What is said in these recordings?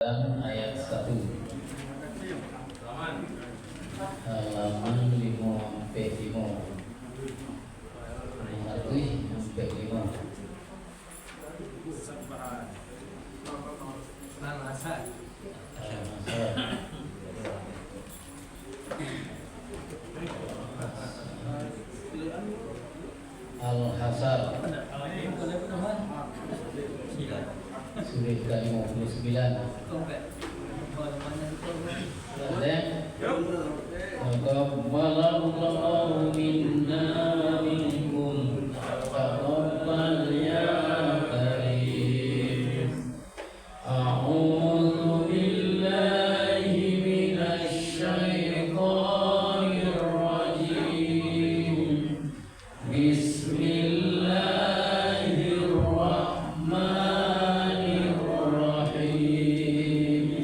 ayat 1 halaman 5 sampai 5 sampai 5 Al-Hasar surat ke-59 ada Taqabbalallahu minna minkum taqabbal ya karim a'udzu billahi minasy syaithanir rajim bismillahirrahmanirrahim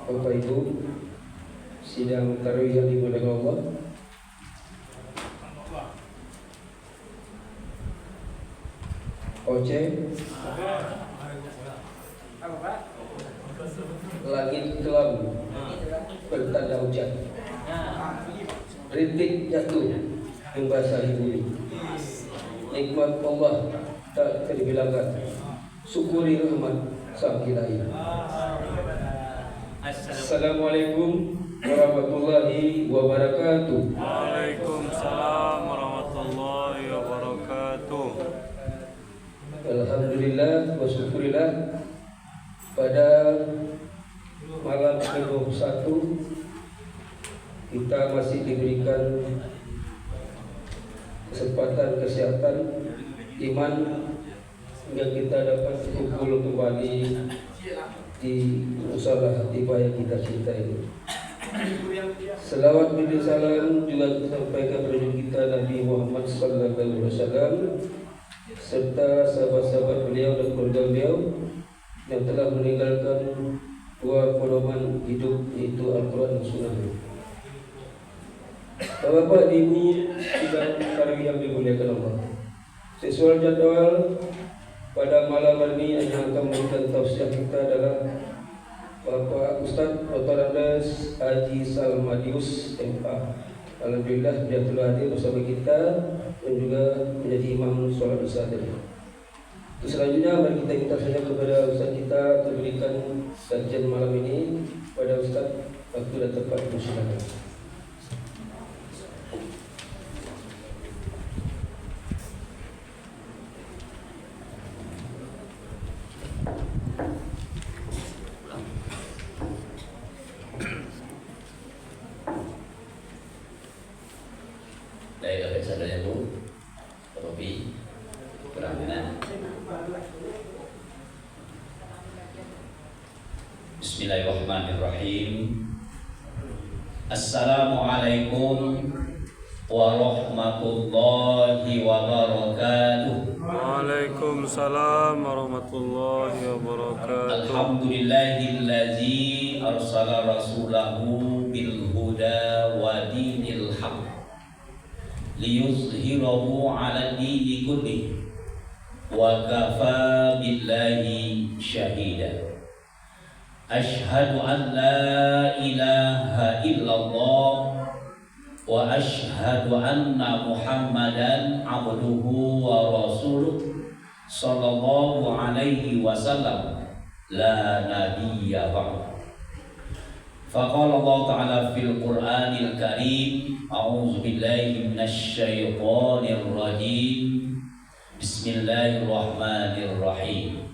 Bapak Ibu, sidang tarawih yang dimuliakan Allah. Oce, langit kelam bertanda hujan, rintik jatuh membasahi bumi. Nikmat Allah tak terbilangkan, syukuri rahmat Sang Ilahi. Assalamualaikum warahmatullahi wabarakatuh. Waalaikumsalam warahmatullahi wabarakatuh. Alhamdulillah wa syukurillah, pada malam ke-21 kita masih diberikan kesempatan, kesehatan, iman hingga kita dapat kumpul kembali di musalah tiba yang kita cinta ini. Selawat dan salam juga disampaikan kepada kita Nabi Muhammad sallallahu alaihi wasallam serta sahabat-sahabat beliau dan keluarga beliau yang telah meninggalkan dua pedoman hidup, yaitu Al-Quran dan Sunnah. Bapak Ibu sidang tarawih yang dimuliakan Allah, sesuai jadwal pada malam hari ini yang akan memberikan tausiah kita adalah Bapak Ustaz Dr. Andes Haji Salmadius MA. Alhamdulillah dia telah hadir bersama kita dan juga menjadi imam sholat isya tadi. Selanjutnya mari kita minta saja kepada Ustaz kita untuk berikan kajian malam ini. Pada Ustaz, waktu dan tempat bersilakan. Baik, saudara Bu, Robi, Pramana. Bismillahirrahmanirrahim. Assalamualaikum warahmatullahi wabarakatuh. Waalaikumsalam warahmatullahi wabarakatuh. Alhamdulillahillazi arsala rasulahu bil huda wa dinil haqq liyuzhirahu 'ala dini kullih wa kafa billahi syahida. Asyhadu an la ilaha illallah wa asyhadu anna Muhammadan abduhu wa rasuluh sallallahu alaihi wasallam la nabiyya ba'd. Faqala Allah Ta'ala fil Qur'anil Karim, a'udzu billahi minasy syaithanir rajim. Bismillahirrahmanirrahim.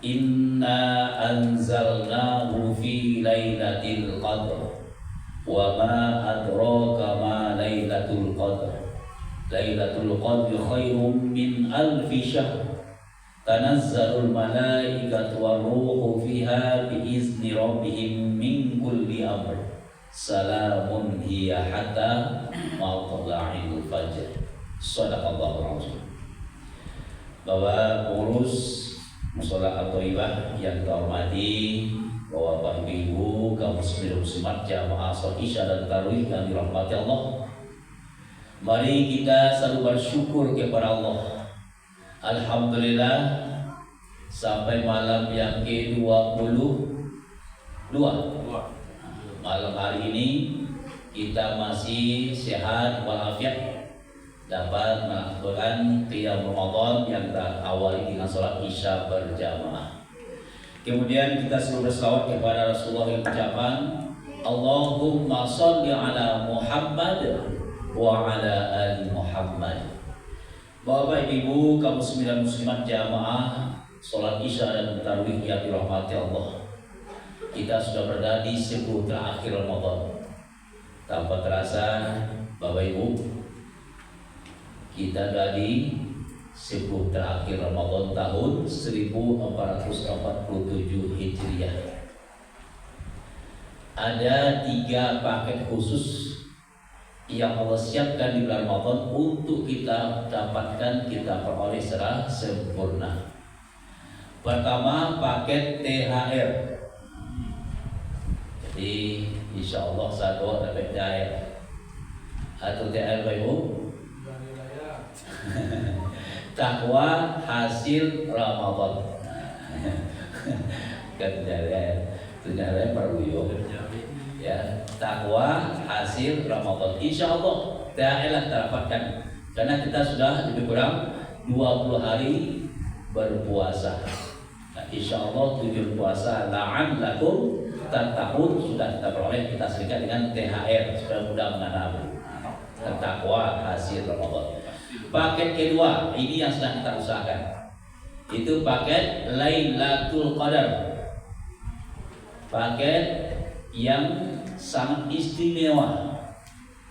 Inna anzalnahu fi lailatul qadr. Wa ma adraka ma lailatul qadr. Lailatul qadri khairum min alfi syahr. Tanazzalul malaikatu waruhu fiha biizni rabbihim min kulli amr. Salamun hiya hatta matla'il fajr. Shadaqallahul azim. Bapak pengurus Mushola At-Thaibah yang terhormati, Bapak Ibu, kaum muslimin muslimat jamaah sholat isya dan tarawih yang dirahmati Allah. Mari kita selalu bersyukur kepada Allah. Alhamdulillah, sampai malam yang ke-22 malam hari ini kita masih sehat walafiat, dapat melakukan qiyam Ramadan yang kita awali dengan sholat isya berjamaah. Kemudian kita selalu berselawat kepada Rasulullah yang ucapan Allahumma sholli ala Muhammad wa ala ali Muhammad. Bapak Ibu kaum muslimin muslimat jamaah sholat isya dan tarawih yang dirahmati Allah, kita sudah berada di 10 terakhir Ramadan. Tanpa terasa Bapak Ibu, kita ada di 10 terakhir Ramadan tahun 1447 Hijriah. Ada 3 paket khusus yang Allah siapkan di bulan Ramadan untuk kita dapatkan, kita peroleh secara sempurna. Pertama, paket THR. Jadi insya Allah satu dapat THR atau THR Ibu. Takwa hasil Ramadan. Kan THR perlu yo. Ya, takwa hasil Ramadan. Insya Allah THR lah terdapatkan karena kita sudah lebih kurang 20 hari berpuasa. Nah, insya Allah tujuan puasa la'allakum tattaqun sudah kita peroleh, kita serikat dengan THR supaya mudah mengenal takwa hasil Ramadan. Paket kedua ini yang sedang kita usahakan, itu paket Lailatul Qadar, paket yang sangat istimewa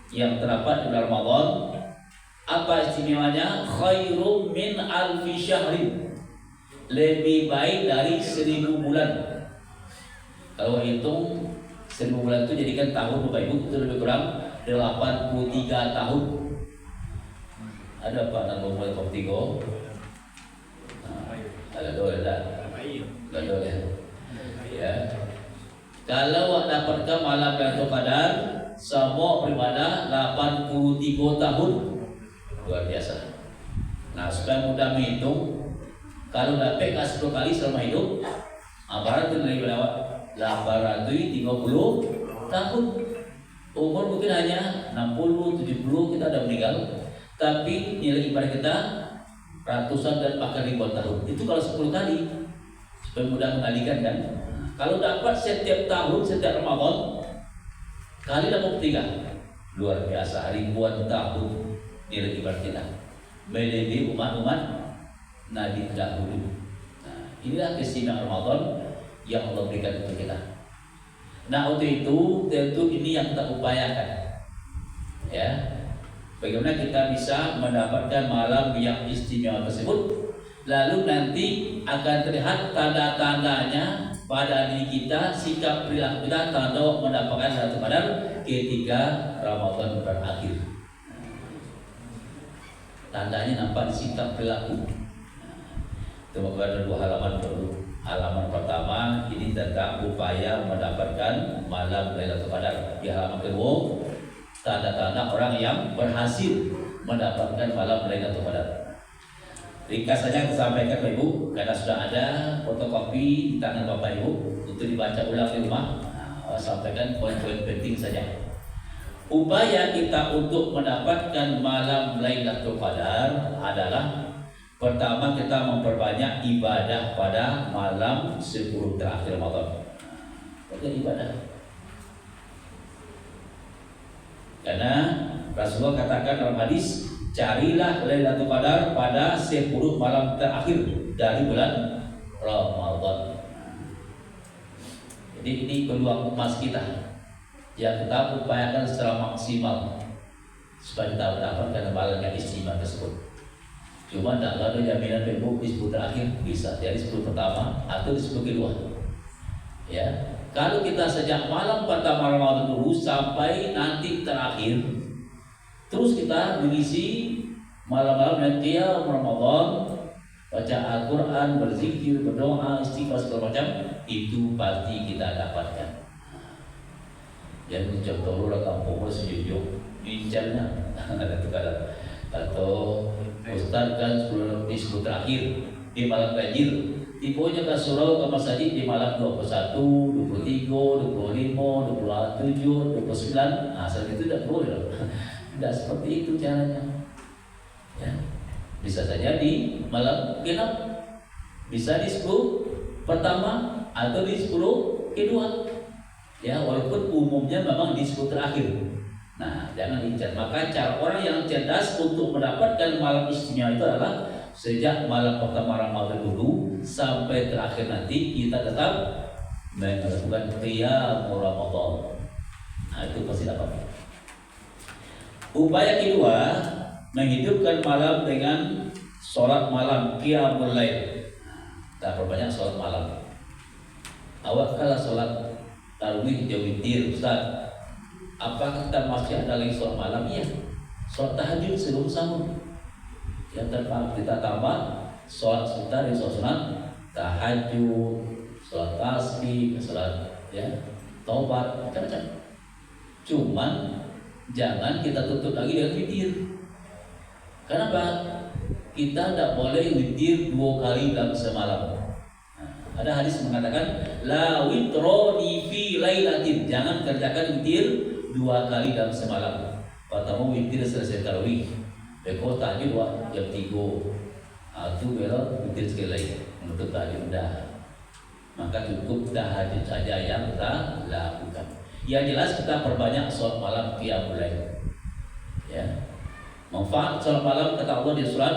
yang terdapat di bulan Ramadan. Apa istimewanya? Khairum min alfi syahrin, lebih baik dari 1000 bulan. Kalau hitung 1000 bulan itu jadikan tahun Bapak Ibu, itu lebih kurang 83 tahun. Ada apa nama mulai top 3? Ada dua ada. Ada dua ya. Kalau dapatkan malam Lailatul Qadar semua beribadah 83 tahun. Luar biasa. Nah, supaya mudah menghitung, kalau dapat 10 kali selama hidup, apa itu nilai berapa? 830 tahun. Umur mungkin hanya 60, 70 kita sudah meninggal, tapi nilai ibadah kita ratusan dan bahkan ribuan tahun. Itu kalau 10 kali, supaya mudah mengalihkan kan. Kalau dapat setiap tahun, setiap Ramadan, kali 83, luar biasa, ribuan tahun nilai ibadah kita. Melebihi umat-umat Nabi terdahulu. Nah, inilah keistimewaan Ramadan yang Allah berikan untuk kita. Nah, untuk itu tentu ini yang kita upayakan. Ya, bagaimana kita bisa mendapatkan malam yang istimewa tersebut? Lalu nanti akan terlihat tanda-tandanya pada diri kita, sikap perilaku kita, tanda mendapatkan Lailatul Qadar ketika Ramadan berakhir. Tandanya nampak di sikap perilaku. Coba ada 2 halaman dulu. Halaman pertama ini tentang upaya mendapatkan malam Lailatul Qadar. Di halaman kedua tanda-tanda orang yang berhasil mendapatkan malam Lailatul Qadar. Ringkas saja saya sampaikan Bapak Ibu, karena sudah ada fotokopi di tangan Bapak Ibu untuk dibaca ulang di rumah. Nah, sampaikan poin-poin penting saja. Upaya kita untuk mendapatkan malam Lailatul Qadar adalah pertama kita memperbanyak ibadah pada malam 10 terakhir Ramadan. Perbanyak ibadah. Karena Rasulullah katakan dalam hadis, carilah Lailatul Qadar pada 10 malam terakhir dari bulan Ramadan. Jadi ini peluang emas kita yang kita upayakan secara maksimal supaya kita mendapatkan malam yang istimewa tersebut. Cuma tidak ada jaminan Facebook di 10 terakhir bisa dari 10 pertama atau di 10 kedua. Ya, kalau kita sejak malam pertama Ramadan dulu sampai nanti terakhir, terus kita mengisi malam-malam yang qiyam Ramadan, baca Al-Quran, berzikir, berdoa, istighfar segala macam, itu pasti kita dapatkan. Jangan contoh orang kampung sejujur, incarnya ada tukar atau Ustaz kan 10 terakhir di malam ganjil, tipunya ke surau ke masjid di malam 21, 23, 25, 27, 29. Nah, saat itu tidak boleh. Tidak seperti itu caranya. Ya. Bisa saja di malam genap, bisa di 10 pertama atau di 10 kedua. Ya, walaupun umumnya memang di 10 terakhir. Nah, jangan incar. Maka cara orang yang cerdas untuk mendapatkan malam istimewa itu adalah sejak malam pertama Ramadan dulu sampai terakhir nanti kita tetap melakukan qiyam Ramadan. Nah, itu pasti dapat. Upaya kedua, menghidupkan malam dengan sholat malam, qiyamul lail. Kita perbanyak sholat malam. Awak kalah sholat tarawih jauh witir, Ustaz. Apakah kita masih ada lagi sholat malam? Iya. Sholat tahajud sebelum sahur. Yang terpaksa kita tambah sholat sebentar di sholat tahajud, sholat tasbih, sholat ya taubat, macam-macam. Cuman jangan kita tutup lagi dengan witir. Kenapa? Kita tidak boleh witir 2 kali dalam semalam. Ada hadis mengatakan la witroni fi lailatin, jangan kerjakan witir 2 kali dalam semalam. Pertama witir selesai tarawih, beko tahajud jam 3. Itu belok witir sekali lagi menutup tahajud dah. Maka cukup tahajud saja yang kita lakukan. Yang jelas kita perbanyak sholat malam qiyamul lail. Ya. Manfaat sholat malam kata Allah di surat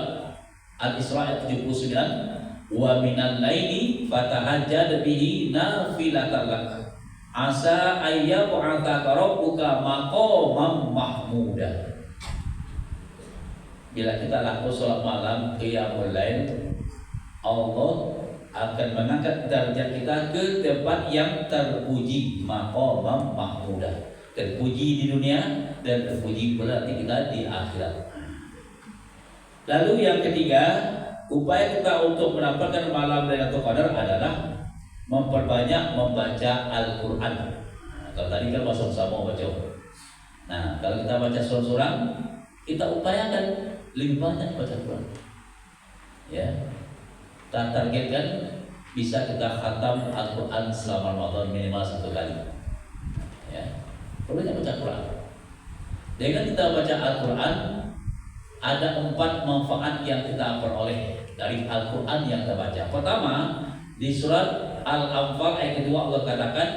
Al-Isra ayat 79, wa minal laili fatahajjad bihi nafilatan lak asa ayyab'atsaka rabbuka maqaman mahmuda. Bila kita lakukan sholat malam qiyamul lail, Allah akan mengangkat derajat kita ke tempat yang terpuji, maqaman mahmuda. Terpuji di dunia dan terpuji berarti kita di akhirat. Lalu yang ketiga, upaya kita untuk mendapatkan malam Lailatul Qadar adalah memperbanyak membaca Al-Quran. Kalau tadi kan masuk sama baca. Nah, kalau kita baca seorang-seorang, kita upayakan lebih banyak baca Quran. Ya, kita targetkan bisa kita khatam Al-Quran selama Ramadan minimal 1 kali. Ya, perbanyak baca Quran. Dengan kita baca Al-Quran, ada 4 manfaat yang kita peroleh dari Al-Quran yang kita baca. Pertama, di surat Al-Anfal ayat kedua Allah katakan,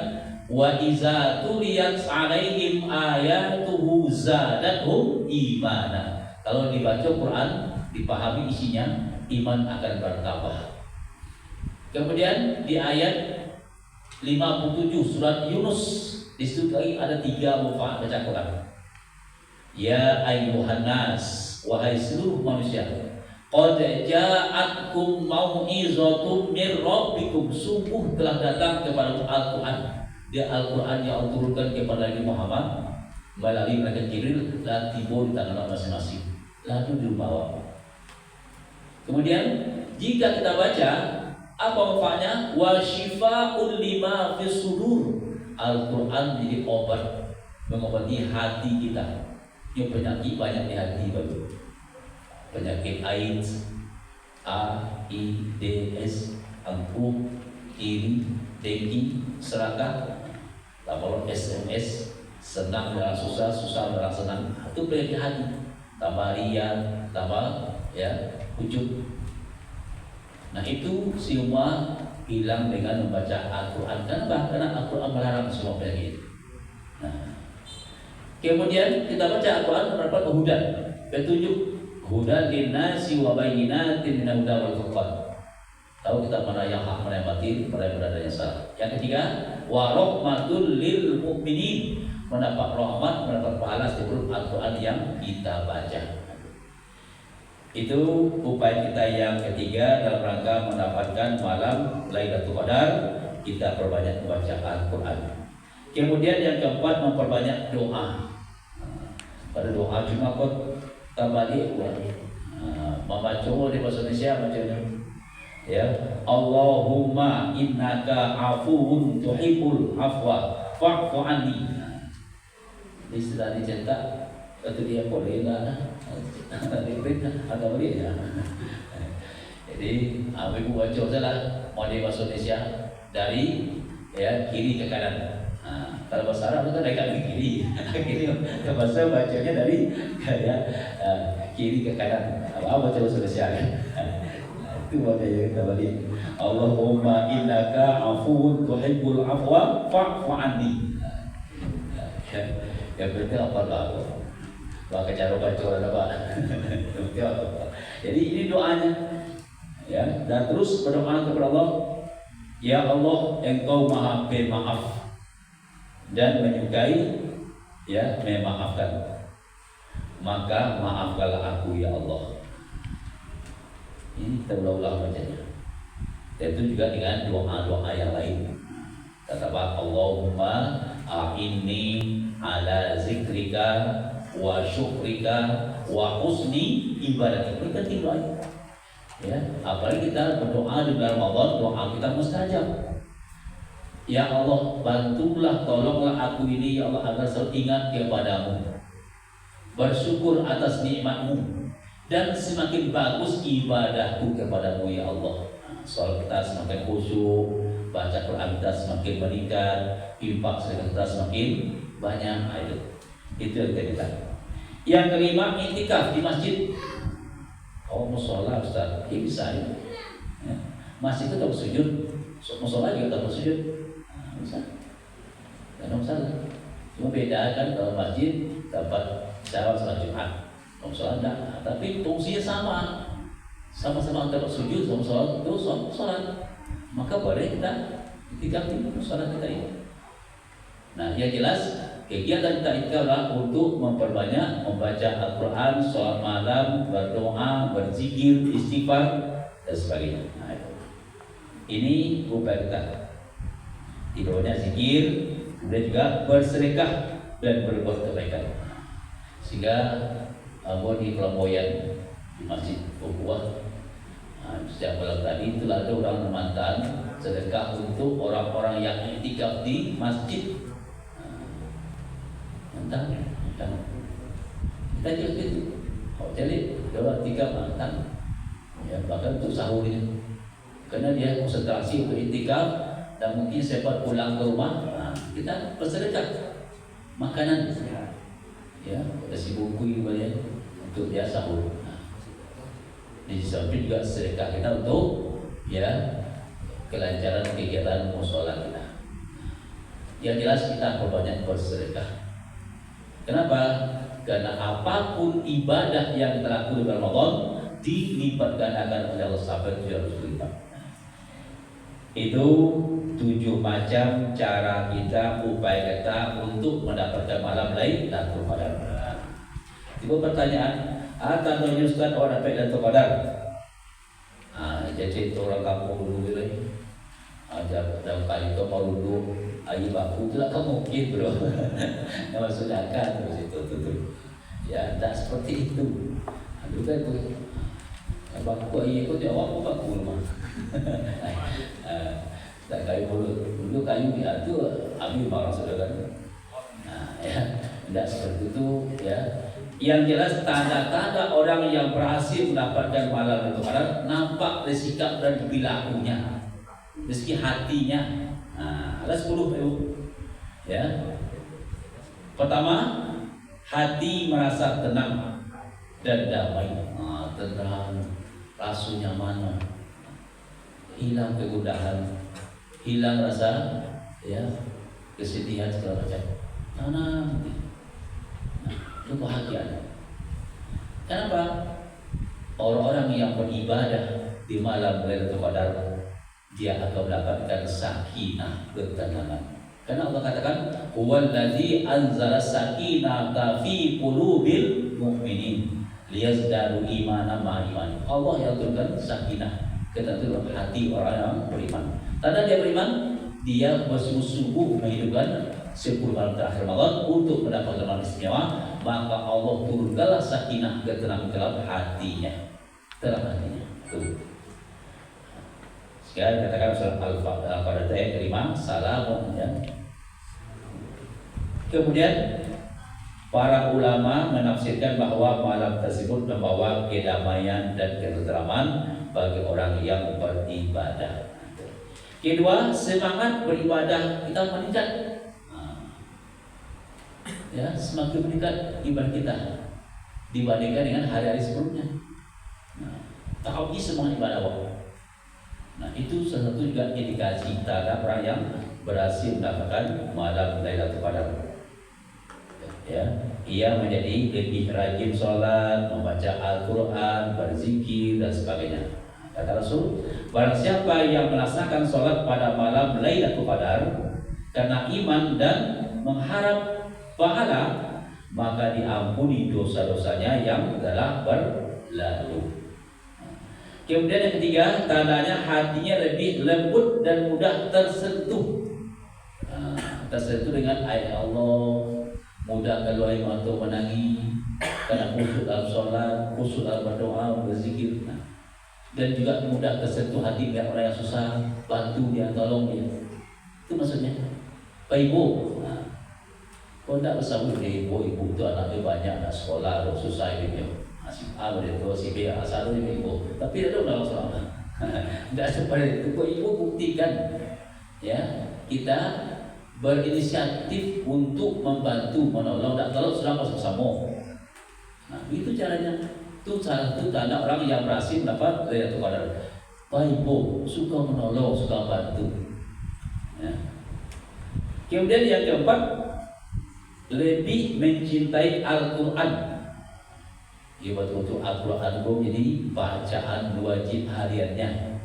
wa iza tuliyat alaihim ayatuhu zadatuhum imana. Kalau dibaca Quran, dipahami isinya, iman akan bertambah. Kemudian di ayat 57 surat Yunus, di situ lagi ada 3 manfaat baca Quran. Ya ayyuhan nas, wahai seluruh manusia, qad ja'atkum mau'izatun min rabbikum, sungguh telah datang kepada Al-Quran. Dia Al-Quran yang Allah turunkan kepada Nabi Muhammad melalui malaikat Jibril, la tiba di tangan masing-masing, lalu dibawa. Kemudian jika kita baca, apa manfaatnya? Wa syifa'un lima fis sudur. Al-Quran jadi obat, mengobati hati kita. Yang penyakit banyak di hati baru. Penyakit AIDS, AIDS, angkuh, iri, dengki, serakah, tambah SMS, senang dengan susah, susah dengan senang. Itu penyakit hati. Tambah ria, tambah ujub. Nah itu semua hilang dengan membaca Al-Quran. Kenapa? Karena Al-Quran melarang semua penyakit. Nah, kemudian kita baca Al-Quran mendapat hudan, petunjuk, hudan linnasi wa bayyinatin minal huda wal furqan. Tahu kita mana yang hak, mana yang batil, mana yang benar dan yang salah. Yang ketiga, wa rahmatul lil mu'minin, mendapat rahmat, mendapat pahala seluruh Al-Quran yang kita baca. Itu upaya kita yang ketiga dalam rangka mendapatkan malam Lailatul Qadar, kita perbanyak membaca Al-Quran. Kemudian yang keempat, memperbanyak doa. Pada doa cuma kot tambali membaca di bahasa Indonesia macamnya. Ya, Allahumma innaka afuwun tuhibbul afwa fa'fu anni. Istilah dicetak itu dia boleh lah. Ada boleh ya. Jadi ibu baca salah mau di bahasa Indonesia dari kiri ke kanan. Kalau bahasa Arab itu dari kanan ke kiri. Kiri bahasa bacanya dari kiri ke kanan. Apa baca bahasa Indonesia kan? Itu baca yang kita balik. Allahumma innaka afuwun tuhibbul afwa fa'fu anni. Yang berarti apa lah? Pakai cara baca apa? Jadi ini doanya, ya. Dan terus berdoa kepada Allah, ya Allah, Engkau Maha Pemaaf dan menyukai, memaafkan. Maka maafkanlah aku, ya Allah. Ini terulang-ulang bacanya. Dan itu juga dengan doa-doa yang lain. Kata Allahumma a'inni ala zikrika wa syukrika wa husni ibadatik. Kita tinggal apalagi kita berdoa di bulan Ramadan, doa kita mustajab. Ya Allah, bantulah, tolonglah aku ini ya Allah agar selalu ingat kepadamu, bersyukur atas nikmatmu, dan semakin bagus ibadahku kepadamu ya Allah. Soal kita semakin khusyuk, baca Quran kita semakin meningkat, infak sedekah kita semakin banyak. Itu yang kita. Yang kelima, iktikaf di masjid. Oh, musola Ustaz, ya bisa ya. Masjid itu tak bersujud, musola juga tak bersujud. Bisa, tidak ada masalah. Cuma beda kan kalau masjid dapat sholat Jumat, kalau sholat enggak. Tapi fungsinya sama-sama antara sujud sama sholat itu sholat. Maka boleh kita itikaf di sholat kita ini. Nah, yang jelas kegiatan kita itu adalah untuk memperbanyak membaca Al-Quran, sholat malam, berdoa, berzikir, istighfar dan sebagainya. Nah, ini upaya kita. Tidak hanya zikir, kemudian juga bersedekah dan berbuat kebaikan. Sehingga di Pelamboyan di Masjid Ukhuwah, setiap malam tadi itulah ada orang mantan sedekah untuk orang-orang yang iktikaf di masjid. Mantan. Kita juga gitu. Jadi dapat 3 mantan, ya bahkan untuk sahur ini, karena dia konsentrasi untuk iktikaf. Dan mungkin sempat pulang ke rumah, kita bersedekah makanan, ya, kasih buku ya, untuk dia sahur. Di samping juga sedekah kita untuk ya kelancaran kegiatan musola kita. Yang jelas kita perbanyak bersedekah. Kenapa? Karena apapun ibadah yang kita lakukan di Ramadan dilipat gandakan oleh Allah sampai 700 lipat. Itu 7 macam cara kita, upaya kita untuk mendapatkan malam Lailatul Qadar. Tiba pertanyaan, tanda Ustaz orang dapat Lailatul Qadar? Jadi itu orang kampung dulu gitu. Dalam kali itu mau dulu, ayo baku itu kan mungkin bro. Nama sudahkan terus itu. Ya, tak seperti itu. Aduh kan itu. Baku ayo ikut jawab baku rumah. Tak kayu dulu kayu itu ambil barang saudara. Nah, ya, tidak seperti itu ya. Yang jelas tanda-tanda orang yang berhasil mendapatkan malam Lailatul Qadar nampak dari sikap dan perilakunya, dari hatinya. Nah, ada 10 ya. Pertama, hati merasa tenang dan damai. Tenang, rasa nyaman, hilang kegundahan, hilang rasa ya kesedihan segala macam. Nah, itu bahagia. Kenapa? Orang-orang yang beribadah di malam Lailatul Qadar dia akan mendapatkan sakinah, ketenangan. Karena Allah katakan, "Huwallazi anzala sakinata fi qulubil mu'minin liyazdadu imanan ma'a iman." Allah yang turunkan sakinah, ketenangan hati orang yang beriman. Tanda dia beriman, dia bersungguh-sungguh menghidupkan 10 malam terakhir Ramadan untuk mendapatkan malam istimewa, maka Allah turunkanlah sakinah, ketenangan dalam hatinya, dalam hatinya. Tuh. Sekarang katakan surat Al-Qadar ayat kelima, salamun ya. Kemudian para ulama menafsirkan bahwa malam tersebut membawa kedamaian dan ketentraman bagi orang yang beribadah. Kedua, semangat beribadah kita meningkat. Ya, semakin meningkat ibadah kita dibandingkan dengan hari-hari sebelumnya. Tahu semangat ibadah Allah. Nah, itu salah satu juga indikasi terhadap orang yang berhasil mendapatkan malam Lailatul Qadar. Ya, ia menjadi lebih rajin sholat, membaca Al-Quran, berzikir dan sebagainya. Kata Rasul, barang siapa yang melaksanakan sholat pada malam Lailatul Qadar karena iman dan mengharap pahala, maka diampuni dosa-dosanya yang telah berlalu. Kemudian yang ketiga, tandanya hatinya lebih lembut dan mudah tersentuh. Tersentuh dengan ayat Allah, mudah kalau untuk menangis karena khusyuk dalam sholat, khusyuk dalam berdoa, berzikir. Dan juga mudah tersentuh hati dengan orang yang susah, bantu dia, tolong dia. Itu maksudnya. Pak Ibu, nah, kau tidak usah ibu itu anaknya banyak, anak sekolah, ada susah hidupnya. Si A itu, si B, asal itu ibu. Tapi ada orang selama. Tidak seperti itu. Pak Ibu buktikan, ya kita berinisiatif untuk membantu menolong. Dan kalau sudah bersama, nah itu caranya. Itu salah satu tanda orang yang berhasil mendapat Lailatul Qadar. Pak Ibu suka menolong, suka bantu. Ya. Kemudian yang keempat, lebih mencintai Al-Quran. Ya betul-betul Al-Quran itu jadi bacaan wajib hariannya.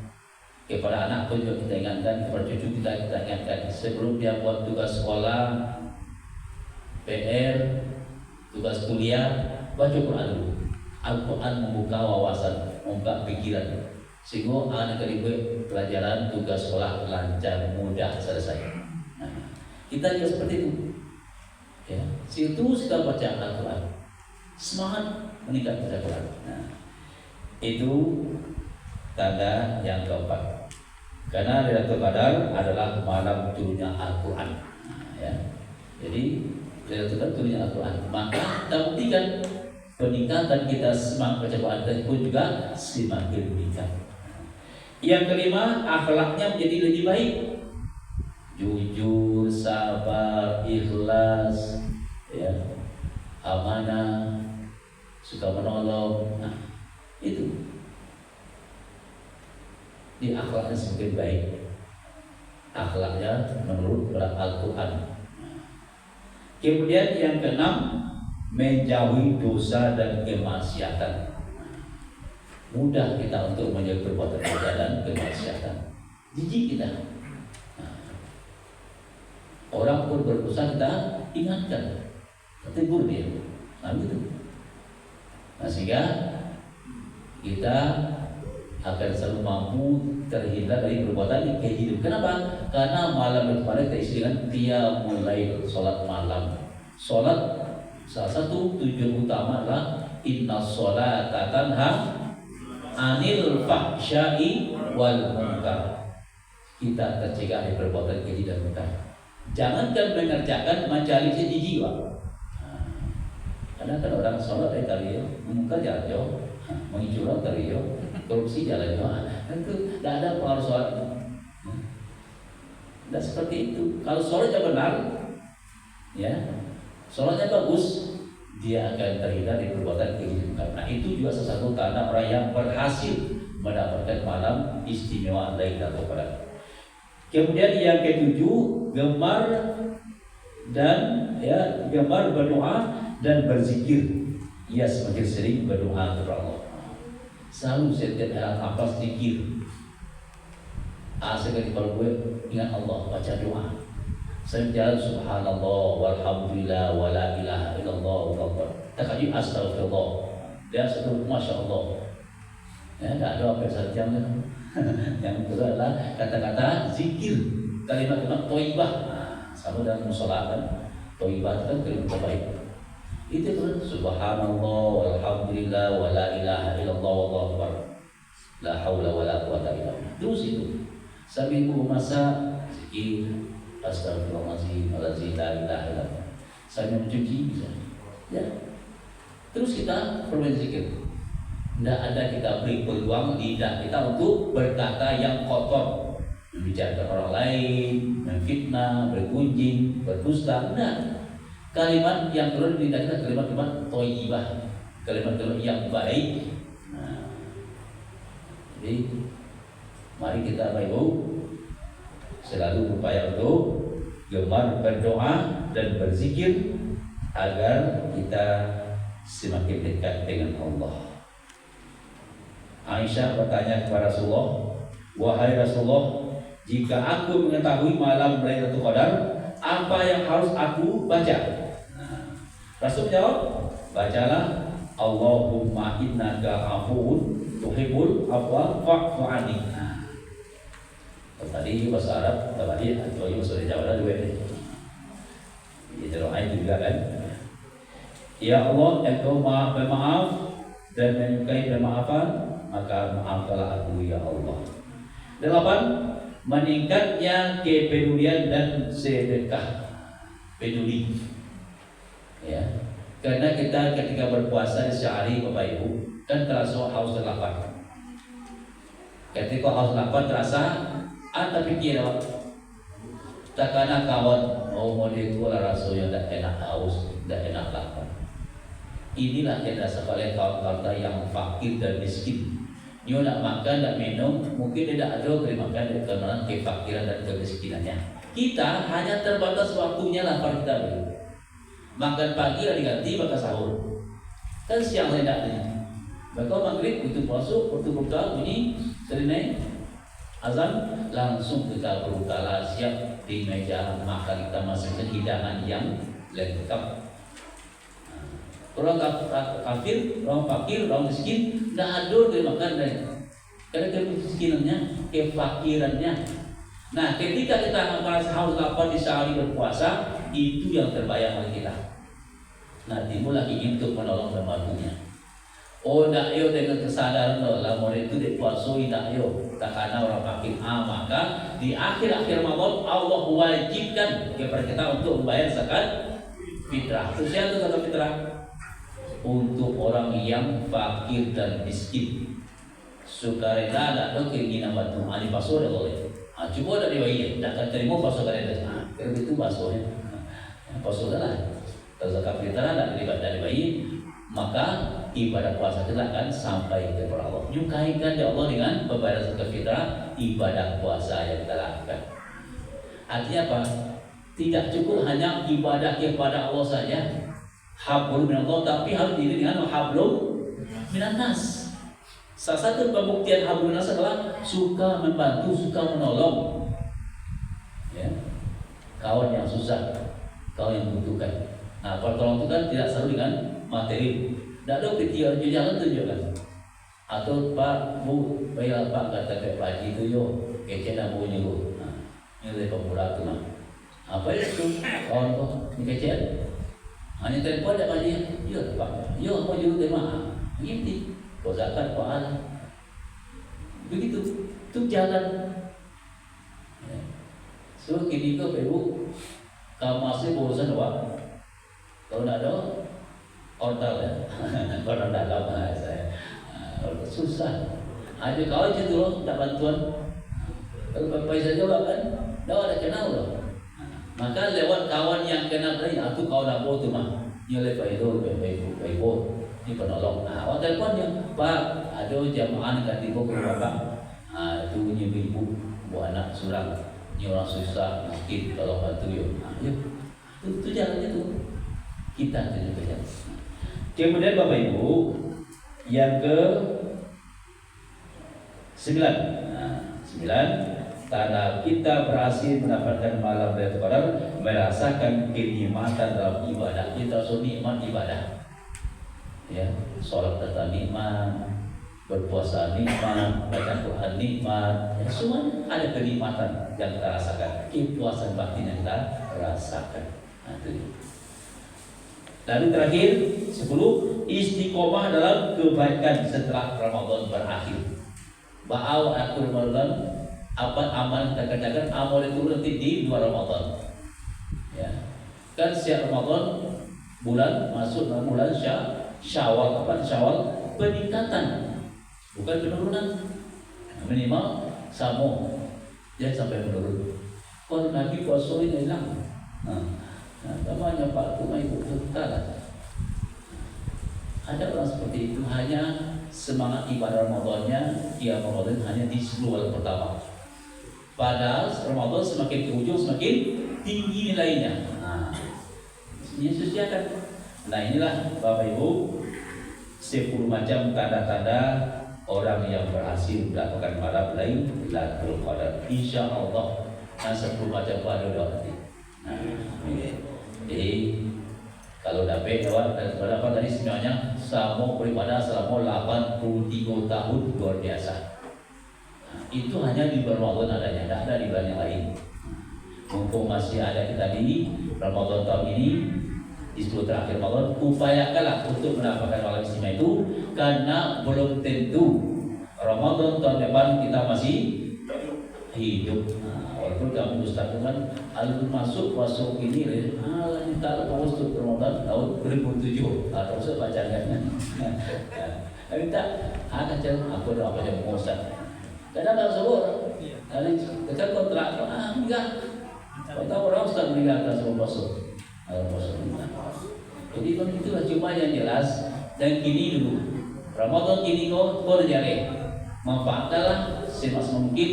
Kepada anak pun juga kita ingatkan, kepada cucu kita ingatkan. Sebelum dia buat tugas sekolah, PR, tugas kuliah, baca Quran dulu. Al-Quran membuka wawasan, membuka pikiran, sehingga anak ibu pelajaran tugas sekolah lancar, mudah selesai. Nah, kita juga seperti itu. Ya, situ kita baca Al-Quran, semangat meningkat baca Quran. Nah, itu tanda yang keempat. Karena Lailatul Qadar adalah malam turunnya Al-Quran. Nah, ya. Jadi Lailatul Qadar turunnya Al-Quran. Maka kita buktikan peningkatan kita semangat baca Quran pun juga semakin meningkat. Yang kelima, akhlaknya menjadi lebih baik. Jujur, sabar, ikhlas, ya, amanah, suka menolong. Nah, itu di akhlaknya semakin baik. Akhlaknya menurut Al-Quran. Kemudian yang keenam, menjauhi dosa dan kemaksiatan. Mudah kita untuk menjauhi perbuatan dosa dan kemaksiatan. Jijik kita. Orang pun berdosa kita ingatkan, tegur dia. Nah gitu. Nah sehingga kita akan selalu mampu terhindar dari perbuatan keji. Kenapa? Karena malam kemarin kita isi dengan qiyamul lail, sholat malam. Sholat salah satu tujuan utama adalah inna sholata tanha anil fahsya'i wal munkar. Kita tercegah dari perbuatan keji dan munkar. Jangankan mengerjakan mencari sejiji, Pak. Karena kan orang sholat dari tadi ya, munkar jalan jauh, mengicurang tadi ya, korupsi jalan jauh. Itu tidak ada pengaruh sholat. Tidak seperti itu. Kalau sholatnya benar, ya, sholatnya bagus, dia akan terhindar dari perbuatan keji. Nah itu juga salah satu tanda orang yang berhasil mendapatkan malam istimewa Lailatul Qadar. Kemudian yang ketujuh, gemar berdoa dan berzikir. Ia semakin sering berdoa kepada Allah. Selalu setiap hari apa zikir. Sekali kalau gue ingat Allah, baca doa. Saya berjalan subhanallah walhamdulillah wala ilaha illallah wallahu takajib astagfirullah. Dan seterusnya masya Allah. Ya, tidak ada apa saja yang kedua adalah kata-kata zikir, kalimat-kalimat thayyibah. Sama dengan musola kan, thayyibah itu kan kalimat terbaik. Itu kan subhanallah walhamdulillah wala ilaha illallah wallahu akbar. La haula wala quwata illa billah. Terus itu. Sambil masa zikir astagfirullahaladzim walazim la ilaha illallah. Sambil mencuci bisa. Ya. Terus kita perlu zikir. Tidak ada kita beri peluang lidah kita untuk berkata yang kotor, membicarakan orang lain, memfitnah, bergunjing, berdusta. Tidak. Kalimat yang keluar dari lidah kita kalimat-kalimat thayyibah, kalimat-kalimat yang baik. Nah, jadi mari kita Bapak Ibu selalu berupaya untuk gemar berdoa dan berzikir agar kita semakin dekat dengan Allah. Aisyah bertanya kepada Rasulullah, wahai Rasulullah, jika aku mengetahui malam Lailatul Qadar, apa yang harus aku baca? Nah, Rasul menjawab, bacalah Allahumma innaka afuwun tuhibbul afwa fa'fu anni. Nah, tadi bahasa Arab, tadi bahasa Jawa dua ini. Itu doa itu juga kan. Ya Allah, Engkau Maha Pemaaf dan menyukai pemaafan, maka maafkanlah aku ya Allah. 8. meningkatnya kepedulian dan sedekah. Peduli, ya, karena kita ketika berpuasa sehari Bapak Ibu kan terasa haus dan lapar. Ketika haus lapar terasa, tapi kira takana kawan mau diku rasanya tidak enak haus, tidak enak lapar. Inilah yang sekali kawan-kawan yang fakir dan miskin. Dia nak makan, nak minum, mungkin tidak ada makan karena kefakiran dan kemiskinannya. Kita hanya terbatas waktunya lapar kita dulu. Makan pagi diganti makan sahur. Kan siang tidak ada. Maka maghrib itu masuk, waktu berbuka bunyi serinai azan, langsung kita berbuka siap di meja makan kita masing-masing hidangan yang lengkap. Orang kafir, orang fakir, orang miskin tidak ada dari makan dari karena kemiskinannya, kefakirannya. Nah, ketika kita merasa haus lapar di saat berpuasa, itu yang terbayang oleh kita. Nah, timbullah ingin untuk menolong pembantunya. Oh, tak yo dengan kesadaran lah, mau itu dipuasa tak yo, tak karena orang fakir. Maka di akhir-akhir Ramadan Allah wajibkan kepada kita untuk membayar zakat fitrah. Terusnya itu zakat fitrah untuk orang yang fakir dan miskin. Sukarela ada keinginan batu, ani paso dah boleh. Cuba dah diwai, tak akan terima paso karena. Kalau itu pasonya, paso dah lah. Kalau zakat fitrah tak dilibat bayi, maka ibadah puasa kita akan sampai kepada Allah. Nyukaikan ya Allah dengan pembayaran zakat fitrah, ibadah puasa yang kita lakukan. Artinya apa? Tidak cukup hanya ibadah kepada Allah saja, hablum minallah, tapi harus diri dengan hablum minannas. Salah satu pembuktian hablum minannas adalah suka membantu, suka menolong. Ya. Kawan yang susah, kawan yang membutuhkan. Nah, pertolongan itu kan tidak selalu dengan materi. Tidak ada ketiga jalan tunjukkan. Atau Pak, Bu, bayar Pak kata ke Pak Haji itu yo, kece nak bunyi Bu. Nah, ini dari pemuda tu mah. Apa itu? Kawan kau, ini kece. Hanya telepon ada Pak Haji. Yo Pak, yo mau juru terima. Begitu. Kau zakat pahala. Begitu. Itu jalan. Ya. So kini kau Ibu, kau masih bosan Pak. Kalau tidak ada order ya, orang dalam saya susah. Ada kau je tu loh, tak bantuan. Kalau papai saja kan, dah ada kenal loh. Maka lewat kawan yang kenal tadi, aku kawan aku tu mah, nyelai paydo, paydo, ni penolong. Awak teleponnya, Pak, ada jamaah kat tiba ke bapak, tu punya ibu, buat anak surang, ni orang susah, miskin, kalau bantu yo. Tu jalannya tu. Kita tunjuk jalan. Kemudian Bapak Ibu, yang ke 9. 9, karena kita berhasil mendapatkan malam Lailatul Qadar, merasakan kenikmatan dalam ibadah. Kita harus nikmat ibadah. Ya, sholat tetap nikmat, berpuasa nikmat, baca Quran nikmat, ya, semua ada kenikmatan yang kita rasakan. Kepuasan batin yang kita rasakan. Nah, itu. Lalu terakhir 10, istiqomah dalam kebaikan setelah Ramadan berakhir. Ba'aw akhir Ramadan, apa amal kita kerjakan, amal itu nanti di luar Ramadan. Ya. Kan setiap Ramadan bulan masuk dalam bulan Syawal, kapan Syawal peningkatan, bukan penurunan. Minimal samo jangan sampai menurun. Kalau Nabi puasa ini hilang. Namanya Pak Kumai Ibu Tutala. Ada orang seperti itu, hanya semangat ibadah Ramadannya, dia Ramadan hanya di 10 bulan pertama. Padahal Ramadan semakin ke ujung semakin tinggi nilainya. Yesus kan. Nah inilah Bapak Ibu 10 macam tanda-tanda orang yang berhasil melakukan malam Lailatul Qadar. Insya Allah, 10 macam pada nanti. Jadi kalau dapat jawab dan berapa tadi sebenarnya sama beribadah selama 83 tahun luar biasa. Itu hanya di bulan Ramadan adanya, tidak ada di bulan yang lain. Mumpung masih ada kita di Ramadan tahun ini, di 10 terakhir Ramadan, upayakanlah untuk mendapatkan malam istimewa itu, karena belum tentu Ramadan tahun depan kita masih hidup. Nah, walaupun kami Ustaz kan alun masuk ini lagi tak tahu Ustaz Ramadan tahun 2007 atau saya bacaannya. Kami tak kacau apa yang mau Ustaz. Kadang tak sebut. Kali kita kontrak enggak. Kita orang Ustaz meninggalkan semua masuk. Jadi kan itulah cuma yang jelas dan kini dulu Ramadan kini kau jari manfaatkanlah semaksimal mungkin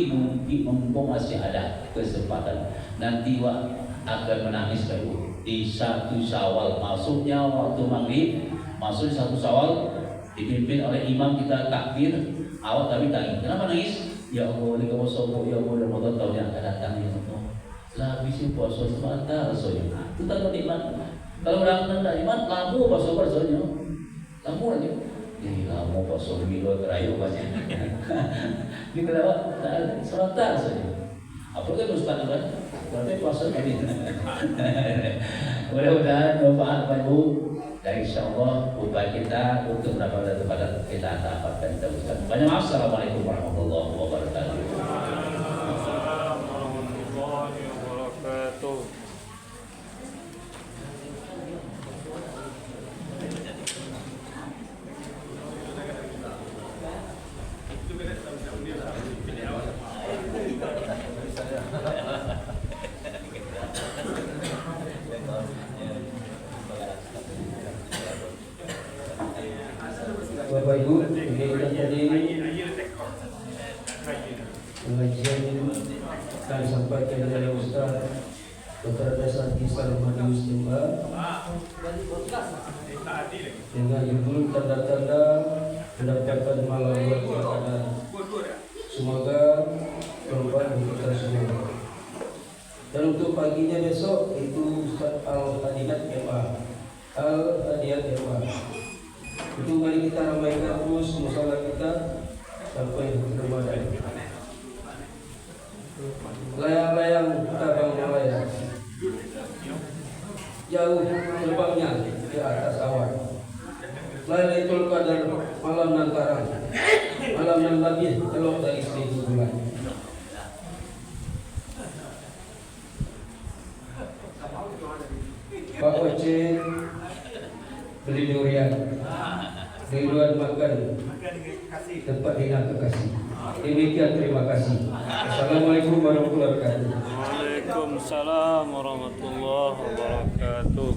mumpung masih ada kesempatan. Nanti akan menangis baru di 1 Syawal masuknya waktu maghrib, masuk 1 Syawal dipimpin oleh imam kita takbir awal kami tanya kenapa nangis? Ya Allah ini kamu sombong ya Allah Ramadan tahun yang akan datang ya Allah lah habisin puasa sebentar soalnya itu tanda nikmat. Kalau orang tidak iman, lamu puasa bersoalnya, lamu aja. Ini lamu puasa minggu terakhir banyak. Ini kenapa? Sebentar saja. Apalagi Ustaz kan, berarti puasa kali. Mudah-mudahan manfaat Ibu dan insya Allah upaya kita untuk mendapatkan kepada kita dapatkan kita Ustaz. Banyak maaf. Assalamualaikum warahmatullahi wabarakatuh. Warahmatullahi wabarakatuh. Bapak Ibu, ini tadi pengajian yang disampaikan oleh Ustaz Dr. Dasar Kisar Madius Jemba dengan judul tanda-tanda mendapatkan malam berkadar. Semoga berubah di kita semua. Dan untuk paginya besok itu Ustaz Al-Hadiyat MA. Itu mari kita ramaikan terus musalah kita sampai Ramadan. Layang-layang kita bangun layang. Jauh terbangnya di atas awan. Lailatul Qadar malam lantaran. Malam yang lebih elok dari 1000 bulan. Pak Oce beli durian. Ridwan makan tempat hina kekasih. Demikian terima kasih. Assalamualaikum warahmatullahi wabarakatuh. Waalaikumsalam warahmatullahi wabarakatuh.